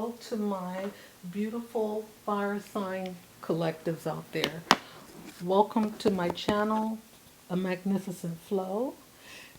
hello to my beautiful fire sign collectives out there. Welcome to my channel, A Magnificent Flow,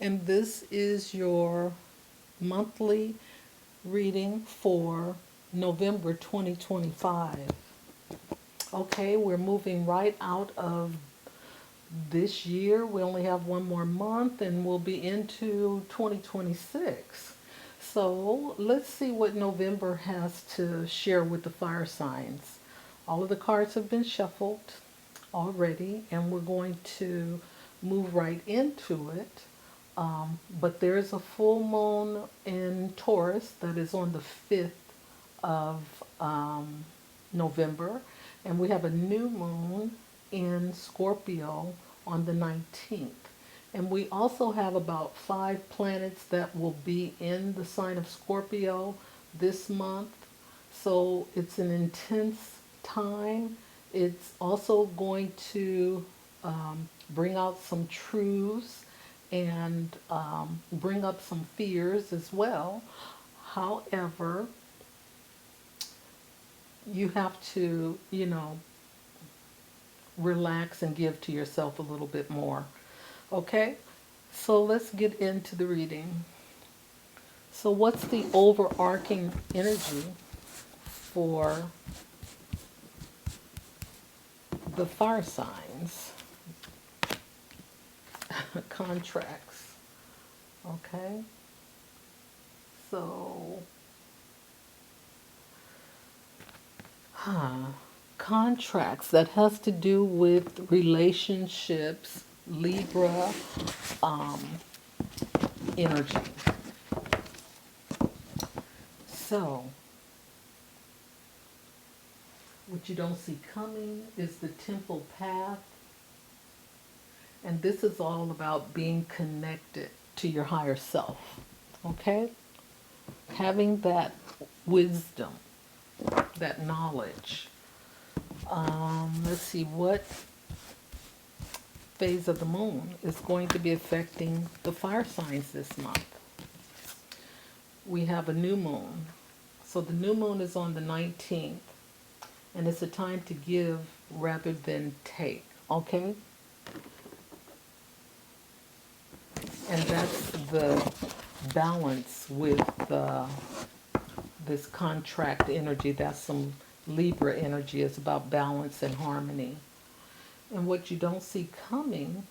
and this is your monthly reading for November 2025. Okay, we're moving right out of this year. We only have one more month and we'll be into 2026. So let's see what November has to share with the fire signs. All of the cards have been shuffled already, and we're going to move right into it. But there is a full moon in Taurus that is on the 5th of November, and we have a new moon in Scorpio on the 19th. And we also have about 5 planets that will be in the sign of Scorpio this month. So it's an intense time. It's also going to bring out some truths and bring up some fears as well. However, you have to, relax and give to yourself a little bit more. Okay, so let's get into the reading. So, what's the overarching energy for the fire signs? Contracts. Okay, so, contracts that has to do with relationships, Libra energy. So, what you don't see coming is the temple path. And this is all about being connected to your higher self. Okay? Having that wisdom, that knowledge. Let's see, what phase of the moon is going to be affecting the fire signs this month? We have a new moon. So the new moon is on the 19th, and it's a time to give rather than take, okay? And that's the balance with this contract energy. That's some Libra energy. It's about balance and harmony. And what you don't see coming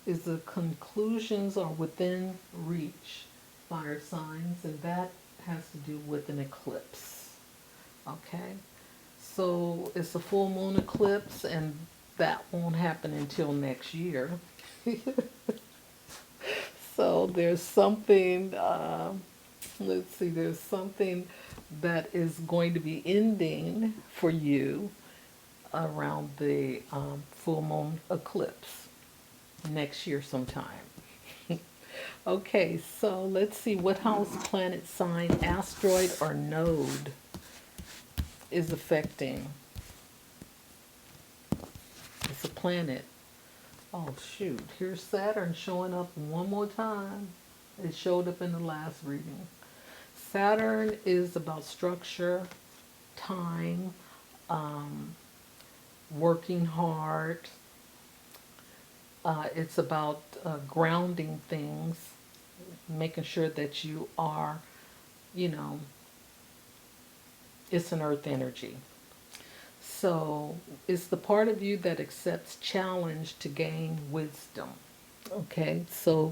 is the conclusions are within reach, fire signs, and that has to do with an eclipse. Okay? So it's a full moon eclipse, and that won't happen until next year. So there's something, let's see, there's something that is going to be ending for you around the full moon eclipse next year sometime. Okay, so let's see what house, planet, sign, asteroid, or node is affecting. It's a planet. Oh shoot, here's Saturn showing up one more time. It showed up in the last reading. Saturn is about structure, time, working hard. It's about grounding things, making sure that you are, it's an earth energy. So it's the part of you that accepts challenge to gain wisdom. Okay, so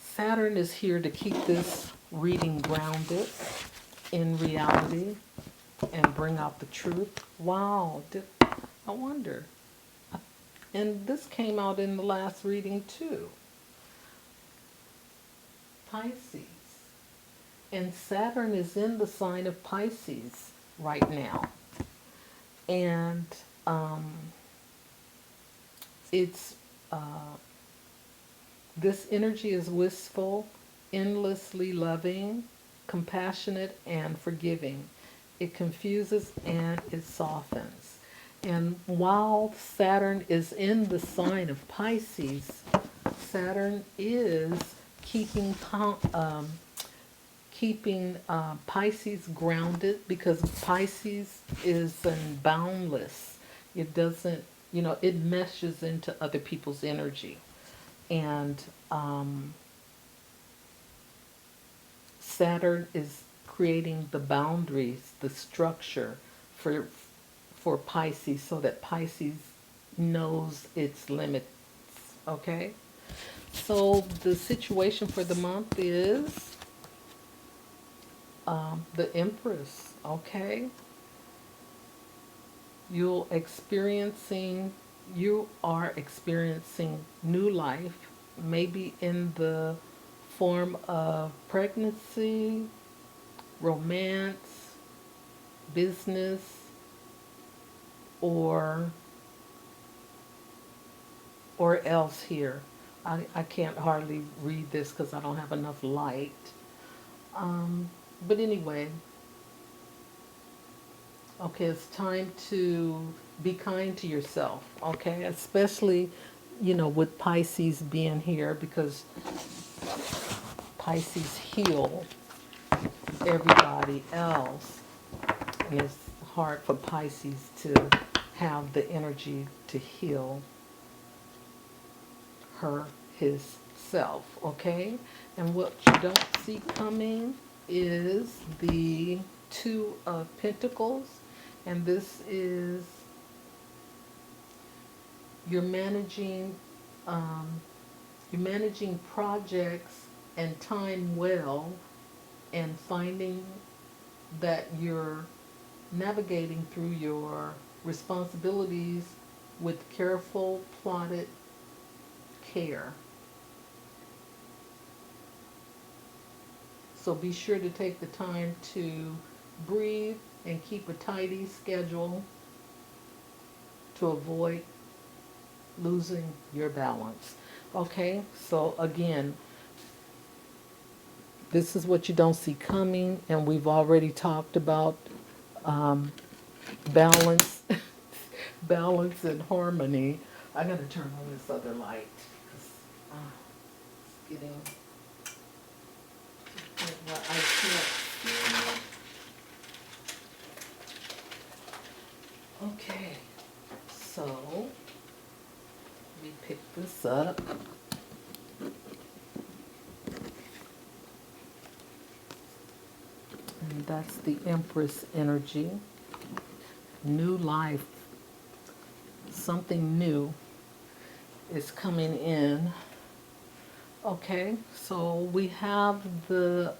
Saturn is here to keep this reading grounded in reality and bring out the truth. Wow, I wonder. And this came out in the last reading too. Pisces. And Saturn is in the sign of Pisces right now. And it's this energy is wistful, endlessly loving, compassionate, and forgiving. It confuses and it softens. And while Saturn is in the sign of Pisces, Saturn is keeping keeping Pisces grounded, because Pisces is boundless. It doesn't, it meshes into other people's energy. And Saturn is creating the boundaries, the structure for Pisces, so that Pisces knows its limits. Okay? So the situation for the month is the Empress. Okay? You are experiencing new life, maybe in the form of pregnancy, romance, business, or else here. I can't hardly read this because I don't have enough light. But anyway, okay, it's time to be kind to yourself, okay? Especially, with Pisces being here, because Pisces heal everybody else. And it's hard for Pisces to have the energy to heal his self, okay? And what you don't see coming is the Two of Pentacles. And this is, you're managing projects and time well, and finding that you're navigating through your responsibilities with careful, plotted care. So be sure to take the time to breathe and keep a tidy schedule to avoid losing your balance. Okay, so again, this is what you don't see coming, and we've already talked about balance, balance and harmony. I gotta turn on this other light because it's getting to the point where I can't see. Okay, so let me pick this up. And that's the Empress energy. New life. Something new is coming in. Okay, so we have the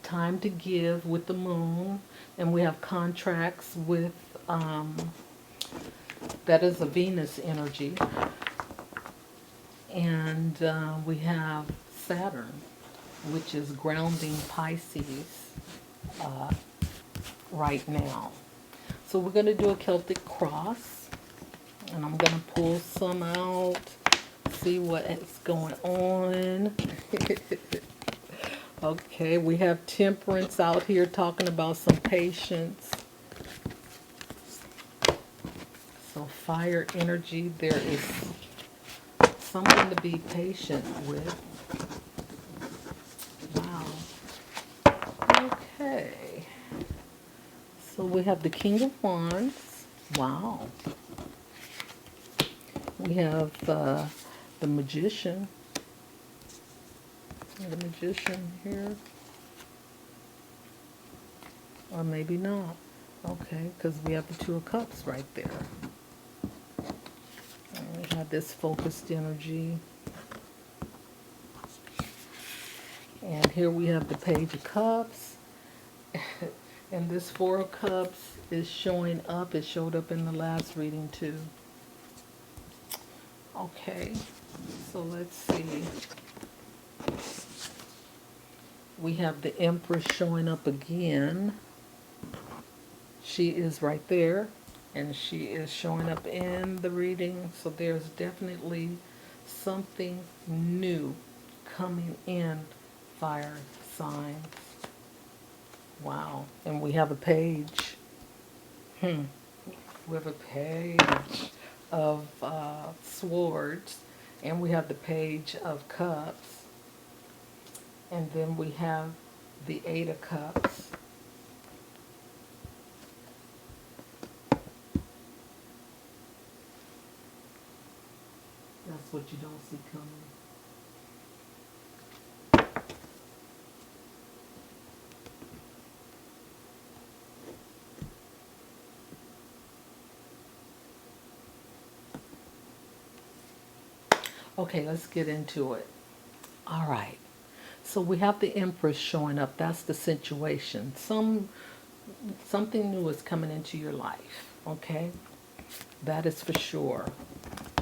time to give with the moon, and we have contracts with, that is a Venus energy. And we have Saturn, which is grounding Pisces right now. So we're going to do a Celtic cross, and I'm going to pull some out, see what is going on. Okay, we have Temperance out here talking about some patience. So fire energy, there is something to be patient with. Wow. Okay. So we have the King of Wands. Wow. We have the Magician. The Magician here. Or maybe not. Okay, because we have the Two of Cups right there. And we have this focused energy. And here we have the Page of Cups. And this Four of Cups is showing up. It showed up in the last reading too. Okay, so let's see. We have the Empress showing up again. She is right there, and she is showing up in the reading. So there's definitely something new coming in, fire signs. Wow. And we have a page. We have a page of swords, and we have the Page of Cups. And then we have the Eight of Cups. That's what you don't see coming. Okay, let's get into it. All right. So we have the Empress showing up. That's the situation. Something new is coming into your life. Okay? That is for sure.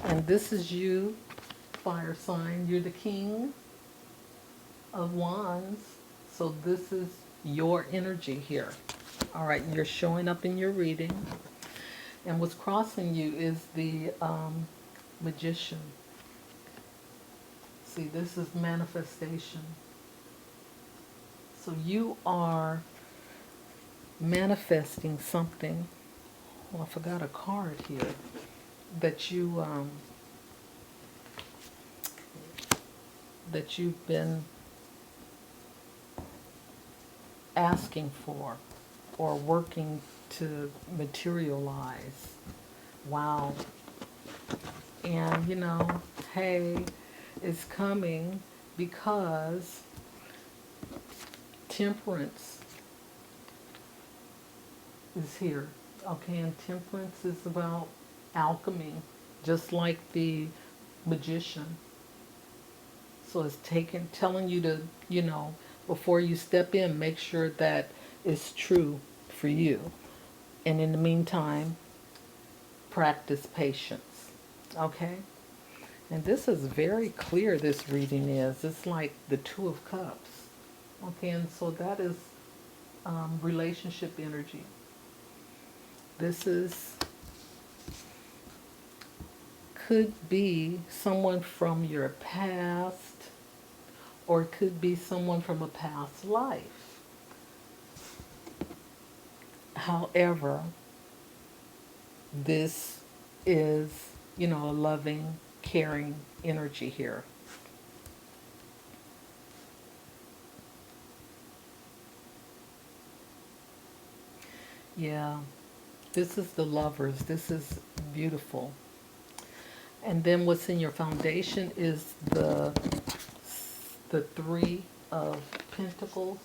And this is you, fire sign. You're the King of Wands. So this is your energy here. All right, you're showing up in your reading. And what's crossing you is the Magician. See, this is manifestation. So you are manifesting something. Well, I forgot a card here that you've been asking for or working to materialize. Wow. And hey, it's coming because Temperance is here. Okay, and Temperance is about alchemy, just like the Magician. So it's telling you to, before you step in, make sure that it's true for you. And in the meantime, practice patience. Okay? And this is very clear, this reading is. It's like the Two of Cups. Okay, and so that is relationship energy. This could be someone from your past, or it could be someone from a past life. However, this is, a loving, caring energy here. Yeah, this is the Lovers. This is beautiful. And then what's in your foundation is the Three of Pentacles.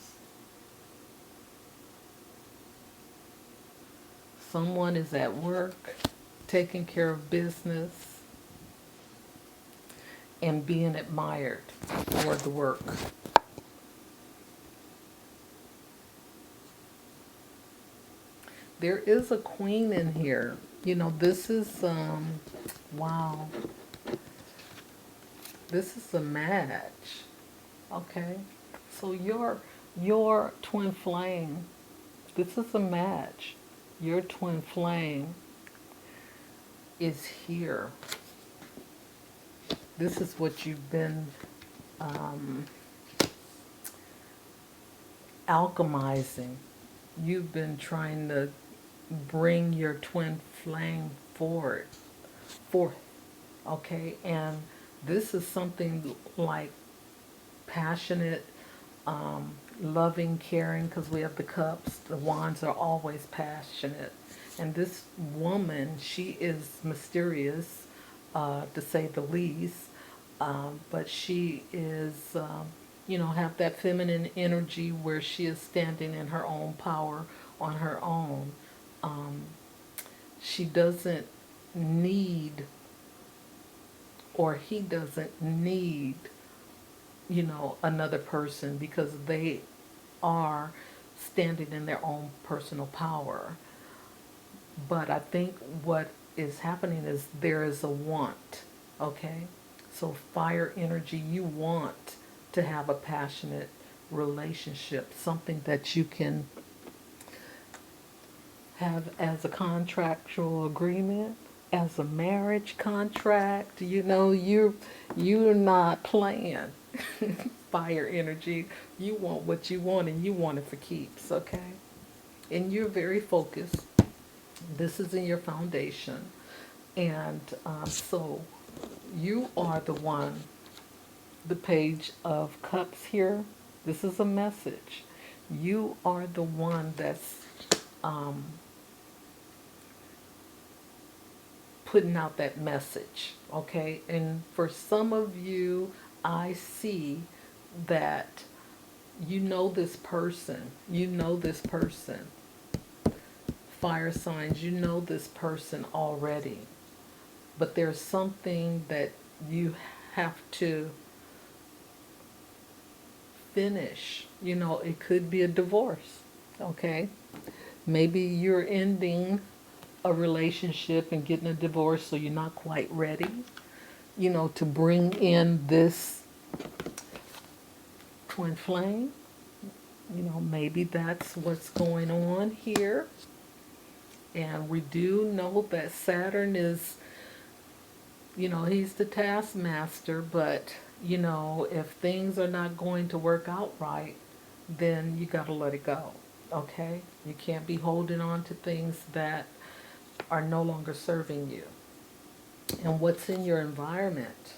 Someone is at work, taking care of business, and being admired for the work. There is a Queen in here. This is, wow. This is a match. Okay? So your twin flame, this is a match. Your twin flame is here. This is what you've been alchemizing. You've been trying to bring your twin flame forth. Okay? And this is something like passionate, loving, caring, because we have the cups. The wands are always passionate. And this woman, she is mysterious, to say the least, but she is, have that feminine energy where she is standing in her own power on her own. She doesn't need, or he doesn't need, another person, because they are standing in their own personal power. But I think what is happening is there is a want, okay? So fire energy, you want to have a passionate relationship, something that you can have as a contractual agreement, as a marriage contract. You're not playing. Fire energy, you want what you want, and you want it for keeps, okay? And you're very focused. This is in your foundation. And so you are the one, the Page of Cups here. This is a message. You are the one that's um, putting out that message, okay? And for some of you, I see that you know this person. You know this person. Fire signs, you know this person already. But there's something that you have to finish. You know, it could be a divorce, okay? Maybe you're ending a relationship and getting a divorce, so you're not quite ready, you know, to bring in this twin flame. You know, maybe that's what's going on here. And we do know that Saturn is, you know, he's the taskmaster, but, you know, if things are not going to work out right, then you got to let it go, okay? You can't be holding on to things that are no longer serving you. And what's in your environment?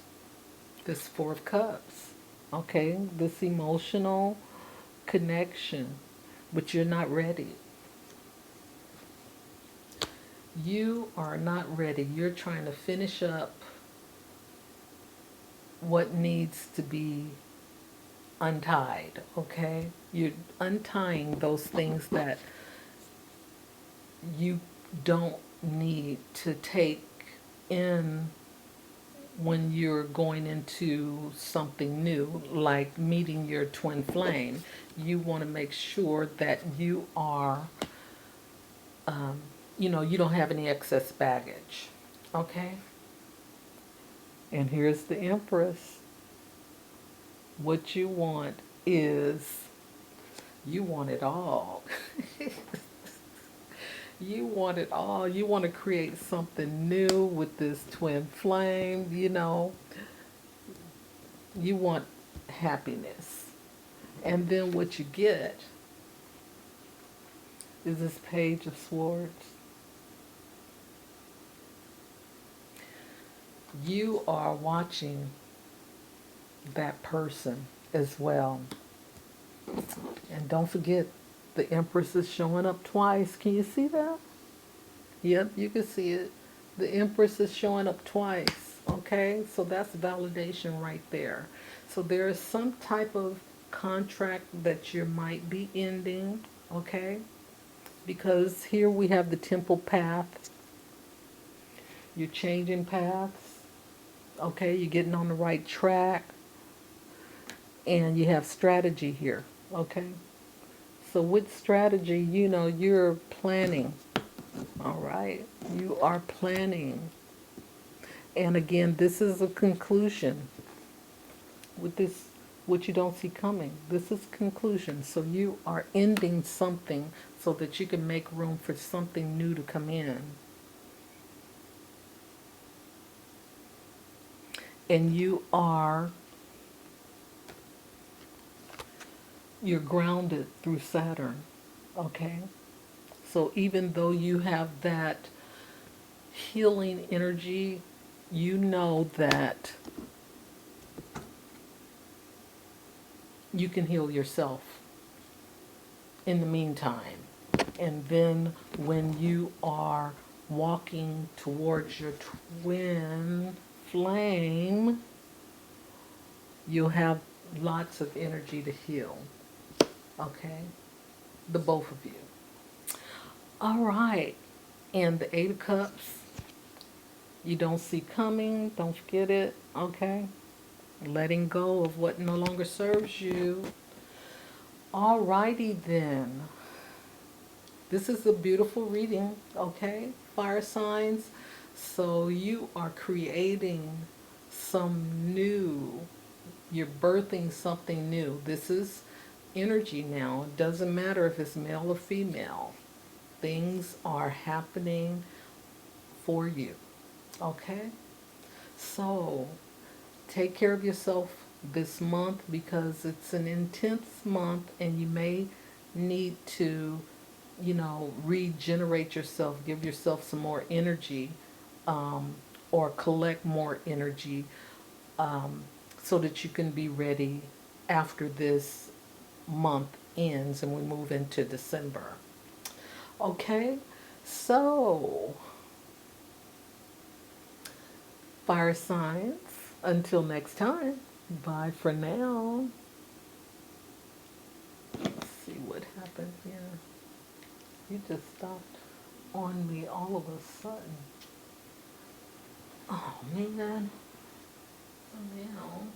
This Four of Cups, okay? This emotional connection, but you're not ready. You are not ready. You're trying to finish up what needs to be untied, okay? You're untying those things that you don't need to take in when you're going into something new, like meeting your twin flame. You want to make sure that you are, you know, you don't have any excess baggage, okay? And here's the Empress. What you want is, you want it all. You want it all. You want to create something new with this twin flame, you know. You want happiness. And then what you get is this Page of Swords. You are watching that person as well. And don't forget, the Empress is showing up twice. Can you see that? Yep, you can see it. The Empress is showing up twice. Okay, so that's validation right there. So there is some type of contract that you might be ending. Okay, because here we have the temple path. You're changing paths. Okay, you're getting on the right track. And you have strategy here. Okay, so with strategy, you know, you're planning. All right, you are planning. And again, this is a conclusion with this, what you don't see coming. This is conclusion. So you are ending something so that you can make room for something new to come in. And you're grounded through Saturn. Okay? So even though you have that healing energy, you know that you can heal yourself in the meantime. And then when you are walking towards your twin flame, you'll have lots of energy to heal. Okay? The both of you. All right. And the Eight of Cups, you don't see coming. Don't forget it. Okay? Letting go of what no longer serves you. Alrighty then. This is a beautiful reading, okay? Fire signs. So you are creating some new, you're birthing something new. This is energy now. It doesn't matter if it's male or female. Things are happening for you, okay? So take care of yourself this month because it's an intense month and you may need to, you know, regenerate yourself, give yourself some more energy, or collect more energy, so that you can be ready after this month ends and we move into December. Okay, so fire signs, until next time, bye for now. Let's see what happened here. You just stopped on me all of a sudden. Oh man. Oh, now.